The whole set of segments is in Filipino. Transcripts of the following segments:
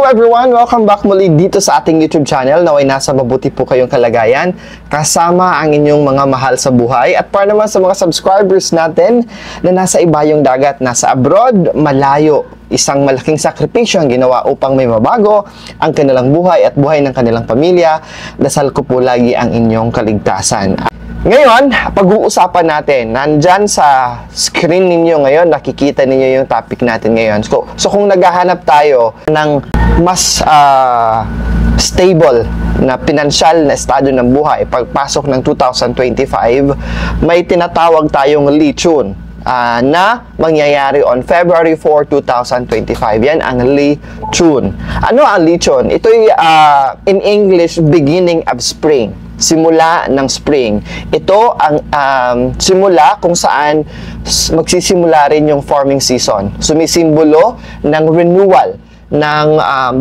everyone! Welcome back muli dito sa ating YouTube channel. Naway nasa mabuti po kayong kalagayan kasama ang inyong mga mahal sa buhay. At para naman sa mga subscribers natin na nasa ibayong dagat, nasa abroad, malayo, isang malaking sakripisyo ang ginawa upang may mabago ang kanilang buhay at buhay ng kanilang pamilya. Dasal ko po lagi ang inyong kaligtasan. Ngayon, pag-uusapan natin, nandyan sa screen ninyo ngayon, nakikita ninyo yung topic natin ngayon. So kung naghahanap tayo ng mas stable na pinansyal na estado ng buhay, pagpasok ng 2025, may tinatawag tayong lechon na mangyayari on February 4, 2025. Yan ang lechon. Ano ang lechon? Ito'y in English, beginning of spring. Simula ng spring. Ito ang simula kung saan magsisimula rin yung farming season. Sumisimbolo ng renewal, ng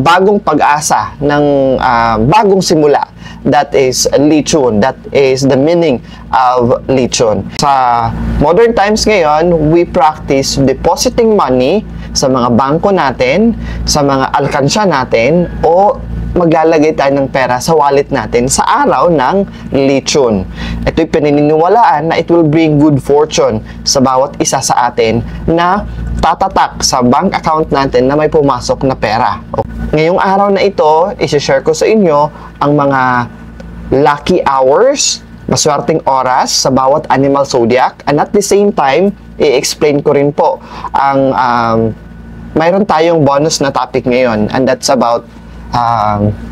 bagong pag-asa, ng bagong simula. That is lechon. That is the meaning of lechon. Sa modern times ngayon, we practice depositing money sa mga bangko natin, sa mga alkansya natin, o maglalagay tayo ng pera sa wallet natin sa araw ng lechon. Ito'y pinaniniwalaan na it will bring good fortune sa bawat isa sa atin na tatatak sa bank account natin na may pumasok na pera. Ngayong araw na ito, isi-share ko sa inyo ang mga lucky hours, maswerteng oras sa bawat animal zodiac, and at the same time, i-explain ko rin po ang mayroon tayong bonus na topic ngayon, and that's about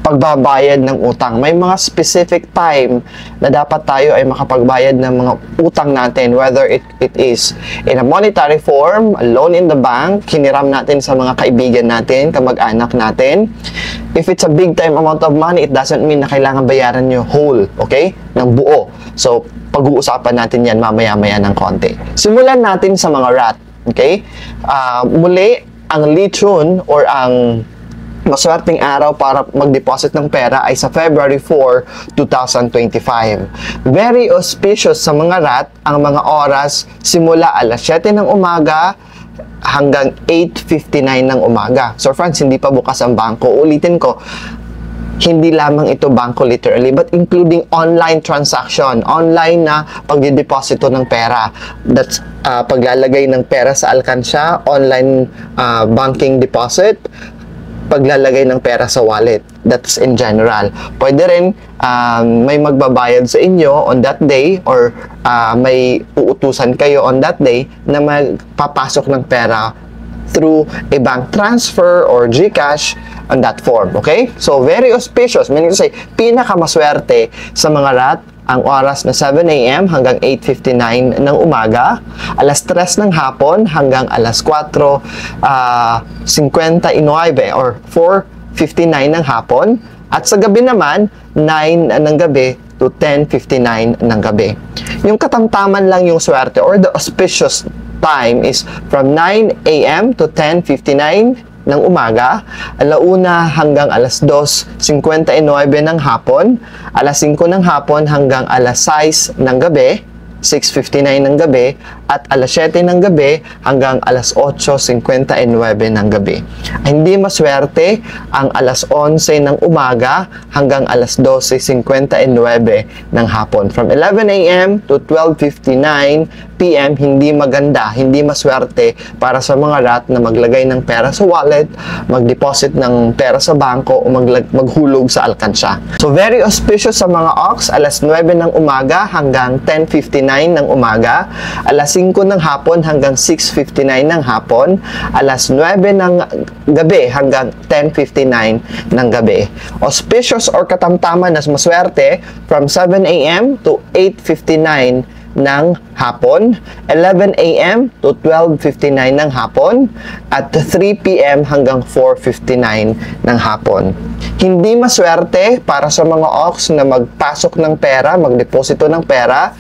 pagbabayad ng utang. May mga specific time na dapat tayo ay makapagbayad ng mga utang natin, whether it is in a monetary form, a loan in the bank, hiniram natin sa mga kaibigan natin, kamag-anak natin. If it's a big time amount of money, it doesn't mean na kailangan bayaran nyo whole, okay? Ng buo. So, pag-uusapan natin yan mamaya-maya ng konti. Simulan natin sa mga rat, okay? Muli, ang lechon or ang maswerteng araw para mag-deposit ng pera ay sa February 4, 2025. Very auspicious sa mga rat ang mga oras simula alas 7 ng umaga hanggang 8:59 ng umaga. So friends, hindi pa bukas ang bangko. Ulitin ko, hindi lamang ito bangko literally, but including online transaction, online na pag-deposito ng pera. That's paglalagay ng pera sa alkansya, online banking deposit, paglalagay ng pera sa wallet. That's in general. Pwede rin may magbabayad sa inyo on that day, or may uutusan kayo on that day na magpapasok ng pera through a bank transfer or GCash on that form. Okay? So, very auspicious. Meaning to say, pinakamaswerte sa mga rat ang oras na 7 a.m. hanggang 8:59 ng umaga, alas 3 ng hapon hanggang alas 4:59 or 4:59 ng hapon, at sa gabi naman 9 ng gabi to 10:59 ng gabi. Yung katamtaman lang yung swerte or the auspicious time is from 9 a.m. to 10:59 ng umaga, alauna hanggang alas 2:59 ng hapon, alas 5 ng hapon hanggang alas 6 ng gabi, 6:59 ng gabi, at alas 7 ng gabi hanggang alas 8:59 ng gabi. Hindi maswerte ang alas 11 ng umaga hanggang alas 12:59 ng hapon. From 11 a.m. to 12:59 p.m. hindi maganda, hindi maswerte para sa mga rat na maglagay ng pera sa wallet, mag-deposit ng pera sa bangko, o maghulog sa alkansya. So very auspicious sa mga ox, alas 9 ng umaga hanggang 10:59 ng umaga, alas 5 ng hapon hanggang 6:59 ng hapon, alas 9 ng gabi hanggang 10:59 ng gabi. Auspicious or katamtaman na maswerte from 7 a.m. to 8:59 ng hapon, 11 a.m. to 12:59 ng hapon, at 3 p.m. hanggang 4:59 ng hapon. Hindi maswerte para sa mga ox na magpasok ng pera, magdeposito ng pera,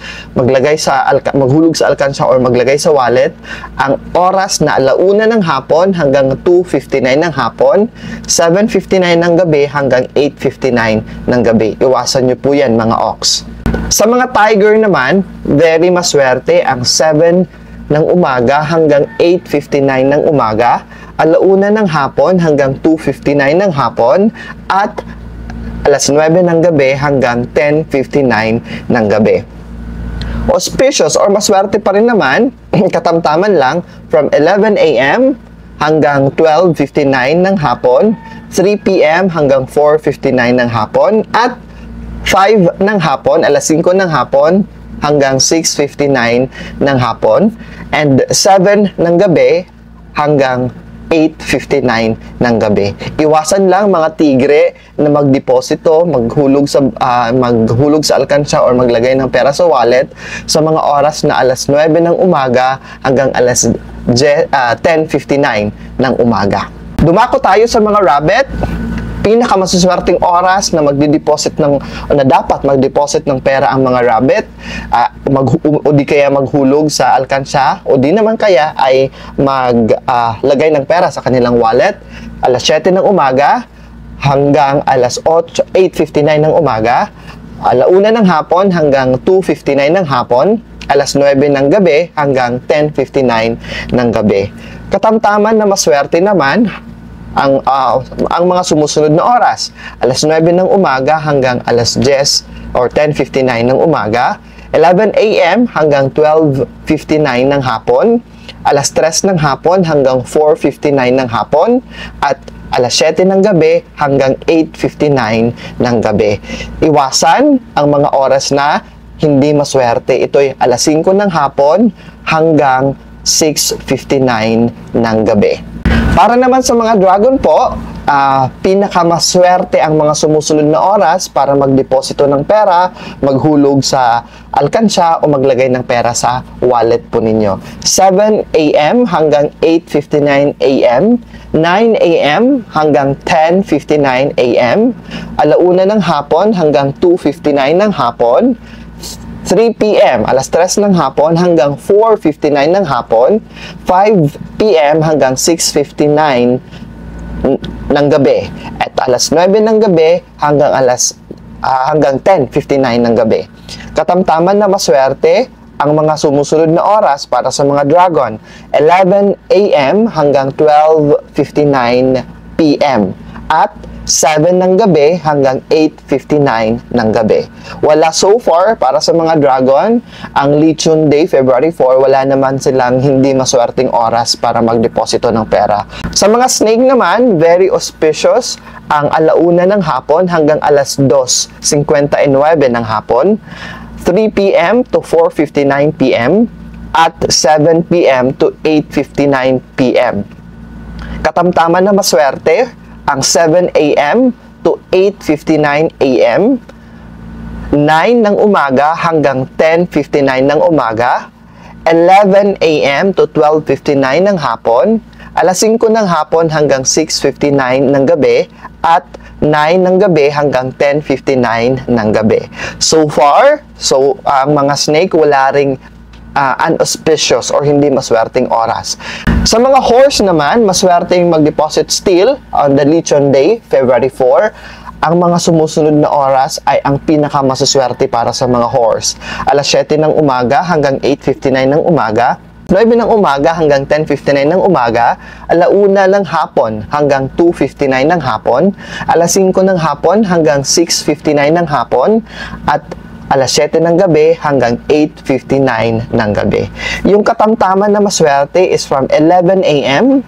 maghulog sa alkansya or maglagay sa wallet, ang oras na alauna ng hapon hanggang 2:59 ng hapon, 7:59 ng gabi hanggang 8:59 ng gabi. Iwasan nyo po yan, mga ox. Sa mga tiger naman, very maswerte ang 7 ng umaga hanggang 8:59 ng umaga, 1:00 ng hapon hanggang 2:59 ng hapon, at 9:00 ng gabi hanggang 10:59 ng gabi. Auspicious or maswerte pa rin naman, katamtaman lang, from 11 a.m. hanggang 12:59 ng hapon, 3 p.m. hanggang 4:59 ng hapon, at 5 ng hapon, 5 ng hapon hanggang 6:59 ng hapon, and 7 ng gabi hanggang 8:59 ng gabi. Iwasan lang mga tigre na magdeposito, maghulog sa alkansya or maglagay ng pera sa wallet sa mga oras na 9:00 ng umaga hanggang 10:59 ng umaga. Dumako tayo sa mga rabbit. Pinakamasaswerteng oras na dapat magdeposit ng pera ang mga rabbit, o di kaya maghulog sa alkansya, o di naman kaya ay maglagay ng pera sa kanilang wallet, 7 ng umaga hanggang 8:59 ng umaga, 1:00 ng hapon hanggang 2:59 ng hapon, 9:00 ng gabi hanggang 10:59 ng gabi. Katamtaman na maswerte naman ang mga sumusunod na oras, 9:00 ng umaga hanggang 10:00 or 10:59 ng umaga, 11 a.m. hanggang 12:59 ng hapon, 3:00 ng hapon hanggang 4:59 ng hapon, at 7:00 ng gabi hanggang 8:59 ng gabi. Iwasan ang mga oras na hindi maswerte. Ito'y 5:00 ng hapon hanggang 6:59 ng gabi. Para naman sa mga dragon po, pinakamaswerte ang mga sumusunod na oras para magdeposito ng pera, maghulog sa alkansya o maglagay ng pera sa wallet po ninyo. 7 a.m. hanggang 8:59 a.m., 9 a.m. hanggang 10:59 a.m., 1:00 ng hapon hanggang 2:59 ng hapon, 3 p.m. 3:00 ng hapon hanggang 4:59 ng hapon, 5 p.m. hanggang 6:59 ng gabi, at 9:00 ng gabi hanggang 10:59 ng gabi. Katamtaman na maswerte ang mga sumusunod na oras para sa mga dragon, 11 a.m. hanggang 12:59 p.m. at 7 ng gabi hanggang 8:59 ng gabi. Wala so far para sa mga dragon. Ang Lechon Day, February 4, wala naman silang hindi maswerteng oras para magdeposito ng pera. Sa mga snake naman, very auspicious ang 1:00 ng hapon hanggang 2:59 ng hapon, 3 p.m. to 4:59 p.m. at 7 p.m. to 8:59 p.m. Katamtaman na maswerte ang 7 a.m. to 8:59 a.m., 9 ng umaga hanggang 10:59 ng umaga, 11 a.m. to 12:59 ng hapon, 5 ng hapon hanggang 6:59 ng gabi, at 9 ng gabi hanggang 10:59 ng gabi. So far, ang mga snake wala ring unauspicious or hindi maswerteng oras. Sa mga horse naman, maswerteng mag-deposit still on the Lechon Day, February 4. Ang mga sumusunod na oras ay ang pinakamasaswerte para sa mga horse. 7 ng umaga hanggang 8:59 ng umaga, 9 ng umaga hanggang 10:59 ng umaga, 1:00 ng hapon hanggang 2:59 ng hapon, 5 ng hapon hanggang 6:59 ng hapon, at 7 ng gabi hanggang 8:59 ng gabi. Yung katamtaman na maswerte is from 11 a.m.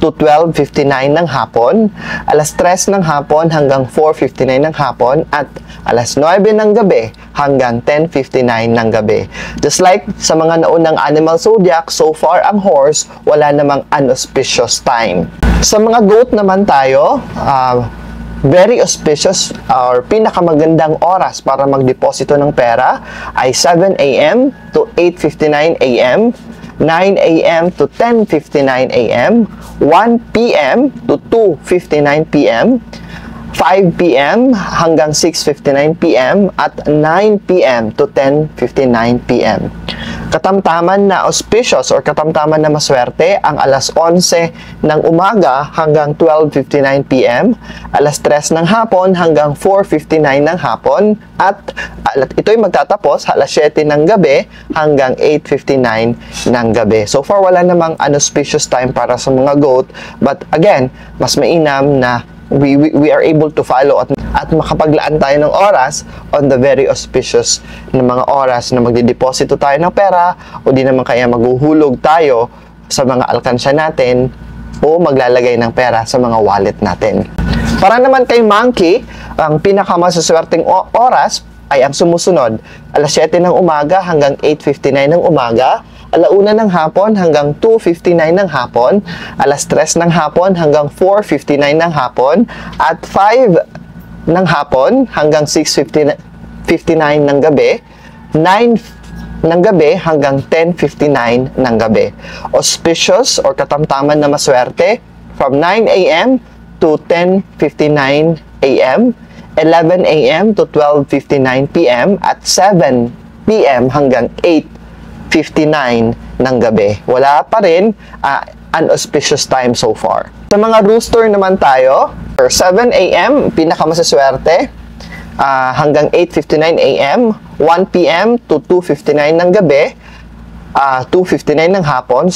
to 12:59 ng hapon, 3:00 ng hapon hanggang 4:59 ng hapon, at 9:00 ng gabi hanggang 10:59 ng gabi. Just like sa mga naunang animal zodiac, so far ang horse wala namang unauspicious time. Sa mga goat naman tayo, very auspicious or pinakamagandang oras para magdeposito ng pera ay 7 a.m. to 8:59 a.m., 9 a.m. to 10:59 a.m., 1 p.m. to 2:59 p.m., 5 p.m. hanggang 6:59 p.m. at 9 p.m. to 10:59 p.m. Katamtaman na auspicious or katamtaman na maswerte ang alas 11 ng umaga hanggang 12:59 p.m., alas 3 ng hapon hanggang 4:59 ng hapon, at ito'y magtatapos alas 7 ng gabi hanggang 8:59 ng gabi. So far, wala namang unauspicious time para sa mga goat, but again, mas mainam na we are able to follow at makapaglaan tayo ng oras on the very auspicious na mga oras na magdideposito tayo ng pera, o di naman kaya maghuhulog tayo sa mga alkansya natin o maglalagay ng pera sa mga wallet natin. Para naman kay Monkey, ang pinakamasaswerteng oras ay ang sumusunod: alas 7 ng umaga hanggang 8:59 ng umaga, alauna ng hapon hanggang 2:59 ng hapon, alas 3 ng hapon hanggang 4:59 ng hapon, at 5 ng hapon hanggang 6:59 ng gabi, 9 ng gabi hanggang 10:59 ng gabi. Auspicious or katamtaman na maswerte from 9 a.m. to 10:59 a.m., 11 a.m. to 12:59 p.m. at 7 p.m. hanggang 8:59 ng gabi. Wala pa rin unauspicious time so far. Sa mga rooster naman tayo, 7 a.m. pinakamasaswerte hanggang 8:59 a.m., 1 p.m. to 2:59 ng gabi, 2:59 ng hapon,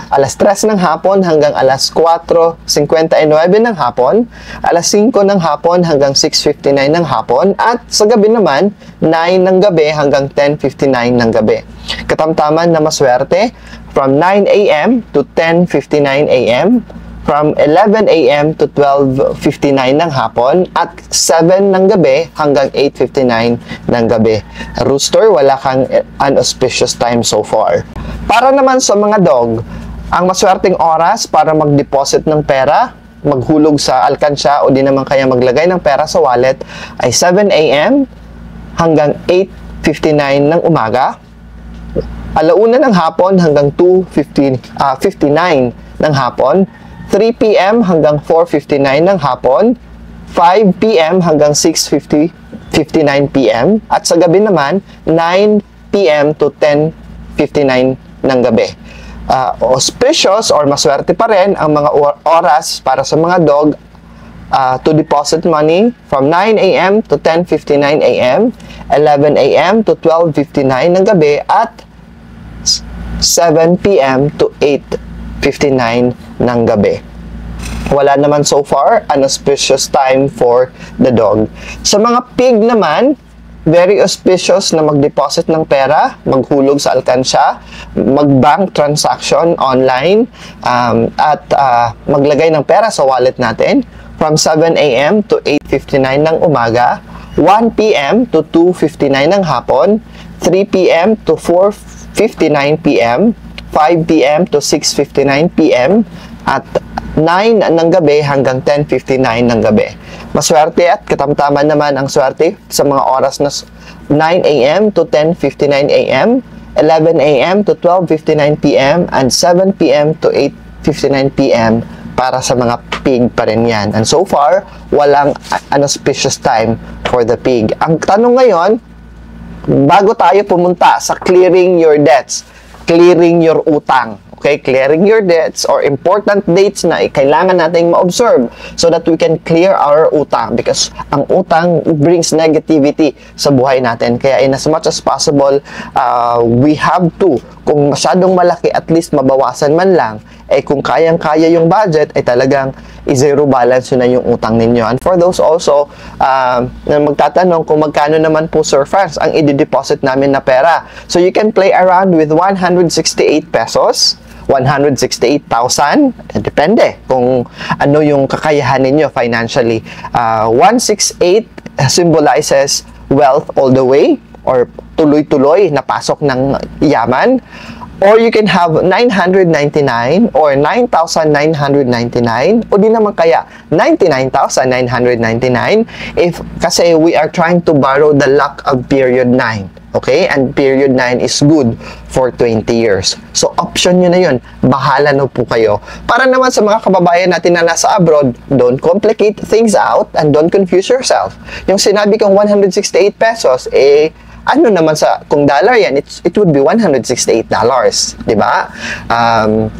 alas 3 ng hapon hanggang alas 4:59 ng hapon, alas 5 ng hapon hanggang 6:59 ng hapon, at sa gabi naman, 9 ng gabi hanggang 10:59 ng gabi. Katamtaman na maswerte from 9 a.m. to 10:59 a.m., from 11 a.m. to 12:59 ng hapon, at 7 ng gabi hanggang 8:59 ng gabi. Rooster, wala kang unauspicious time so far. Para naman sa mga dog, ang maswerteng oras para mag-deposit ng pera, maghulog sa alkansya o di naman kaya maglagay ng pera sa wallet ay 7 a.m. hanggang 8:59 ng umaga, alauna ng hapon hanggang 2:59 ng hapon, 3 p.m. hanggang 4:59 ng hapon, 5 p.m. hanggang 6:59 p.m., at sa gabi naman, 9 p.m. to 10:59 ng gabi. Auspicious or maswerte pa rin ang mga oras para sa mga dog to deposit money from 9 a.m. to 10:59 a.m., 11 a.m. to 12:59 ng gabi, at 7 p.m. to 8:59 ng gabi. Wala naman so far an auspicious time for the dog. Sa mga pig naman, very auspicious na mag-deposit ng pera, maghulog sa alkansya, mag-bank transaction online, at maglagay ng pera sa wallet natin from 7 a.m. to 8:59 ng umaga, 1 p.m. to 2:59 ng hapon, 3 p.m. to 4:59 p.m., 5 p.m. to 6:59 p.m. at 9 ng gabi hanggang 10:59 ng gabi. Maswerte at katamtaman naman ang swerte sa mga oras na 9 a.m. to 10:59 a.m., 11 a.m. to 12:59 p.m. and 7 p.m. to 8:59 p.m. para sa mga pig pa rin yan. And so far, walang unauspicious time for the pig. Ang tanong ngayon, bago tayo pumunta sa clearing your debts, clearing your utang, okay, clearing your debts or important dates na kailangan nating ma-observe so that we can clear our utang, because ang utang brings negativity sa buhay natin. Kaya in as much as possible, we have to, kung masyadong malaki, at least mabawasan man lang. Kung kayang-kaya yung budget, talagang i-zero balance na yung utang ninyo. And for those also na magtatanong kung magkano naman po, Sir Franz, ang i-deposit namin na pera. So you can play around with 168 pesos, 168,000, depende kung ano yung kakayahan ninyo financially. 168 symbolizes wealth all the way, or tuloy-tuloy na pasok ng yaman. Or you can have 999 or 9,999, o di naman kaya 99,999 kasi we are trying to borrow the luck of period 9. Okay? And period 9 is good for 20 years. So, option nyo na yun. Bahala na po kayo. Para naman sa mga kababayan natin na nasa abroad, don't complicate things out and don't confuse yourself. Yung sinabi kong 168 pesos, Ano naman kung dollar yan, it would be $168, di ba?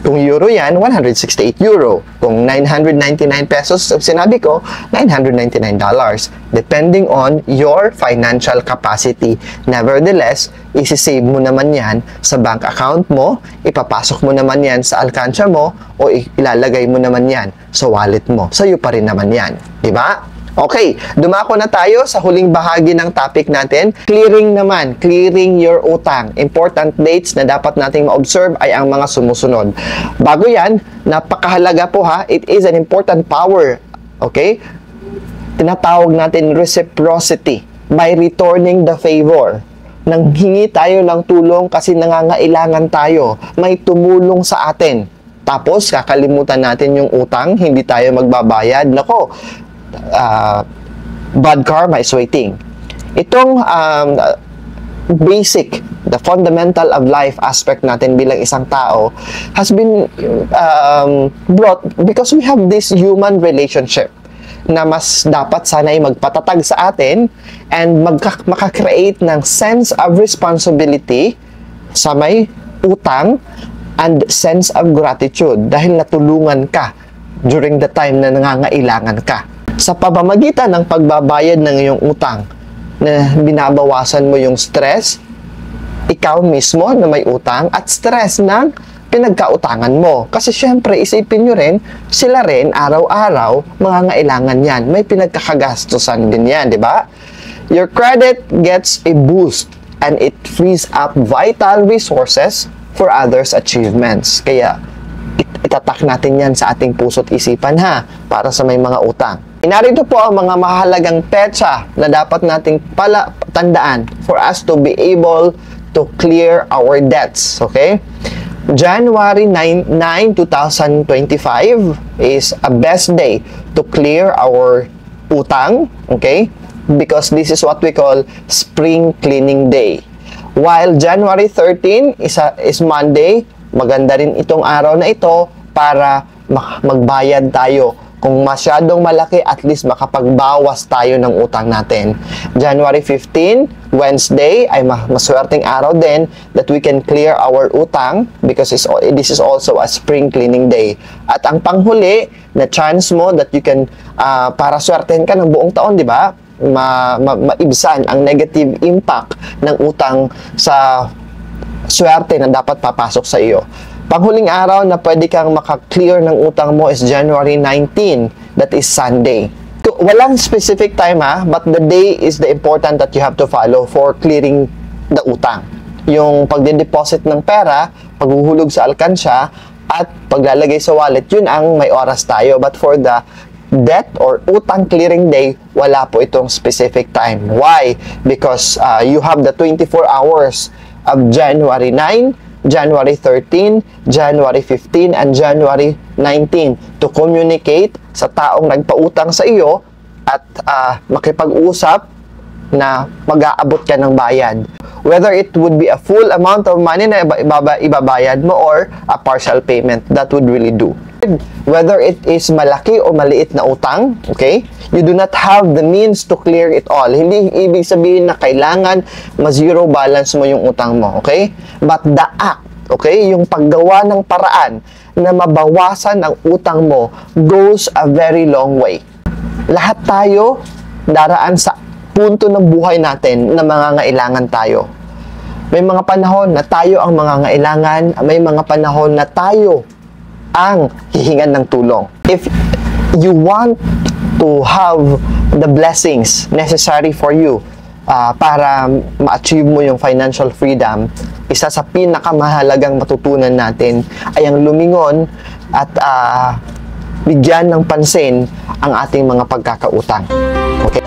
Kung euro yan, 168 euro. Kung 999 pesos, sinabi ko, $999. Depending on your financial capacity. Nevertheless, isi-save mo naman yan sa bank account mo, ipapasok mo naman yan sa alkansya mo, o ilalagay mo naman yan sa wallet mo. Sa'yo pa rin naman yan. Di ba? Okay, dumako na tayo sa huling bahagi ng topic natin. Clearing naman, clearing your utang. Important dates na dapat nating ma-observe ay ang mga sumusunod. Bago yan, napakahalaga po ha, it is an important power. Okay? Tinatawag natin reciprocity by returning the favor. Nang hingi tayo ng tulong kasi nangangailangan tayo, may tumulong sa atin. Tapos, kakalimutan natin yung utang, hindi tayo magbabayad. Nako, bad karma is waiting. Itong basic, the fundamental of life aspect natin bilang isang tao has been brought because we have this human relationship na mas dapat sana'y magpatatag sa atin and makakreate ng sense of responsibility sa may utang and sense of gratitude dahil natulungan ka during the time na nangangailangan ka. Sa pamamagitan ng pagbabayad ng iyong utang na binabawasan mo yung stress, ikaw mismo na may utang at stress ng pinagkautangan mo. Kasi syempre, isipin nyo rin, sila rin araw-araw mangangailangan yan. May pinagkakagastusan din yan, di ba? Your credit gets a boost and it frees up vital resources for others' achievements. Kaya, itatak natin yan sa ating puso't isipan ha, para sa may mga utang. Narito po ang mga mahalagang petsa na dapat nating tandaan for us to be able to clear our debts. Okay? January 9, 2025 is a best day to clear our utang. Okay? Because this is what we call spring cleaning day. While January 13 is Monday, maganda rin itong araw na ito para magbayad tayo. Kung masyadong malaki, at least makapagbawas tayo ng utang natin. January 15, Wednesday, ay maswerteng araw din that we can clear our utang because this is also a spring cleaning day. At ang panghuli na chance mo that you can, para swertehin ka ng buong taon, di ba? Maibsan ang negative impact ng utang sa swerte na dapat papasok sa iyo. Panghuling araw na pwede kang maka-clear ng utang mo is January 19, that is Sunday. Walang specific time ha, but the day is the important that you have to follow for clearing the utang. Yung pagde-deposit ng pera, paghuhulog sa alkansya, at paglalagay sa wallet, yun ang may oras tayo. But for the debt or utang clearing day, wala po itong specific time. Why? Because you have the 24 hours of January 9, January 13, January 15, and January 19 to communicate sa taong nagpautang sa iyo at makipag-usap na mag-aabot ka ng bayad. Whether it would be a full amount of money na ibabayad mo or a partial payment, that would really do. Whether it is malaki o maliit na utang, okay? You do not have the means to clear it all. Hindi ibig sabihin na kailangan ma-zero balance mo yung utang mo, okay? But the act, okay? Yung paggawa ng paraan na mabawasan ang utang mo goes a very long way. Lahat tayo daraan sa punto ng buhay natin na mangangailangan tayo. May mga panahon na tayo ang mangangailangan, may mga panahon na tayo ang hihingan ng tulong. If you want to have the blessings necessary for you para ma-achieve mo yung financial freedom, isa sa pinakamahalagang matutunan natin ay ang lumingon at bigyan ng pansin ang ating mga pagkakautang. Okay?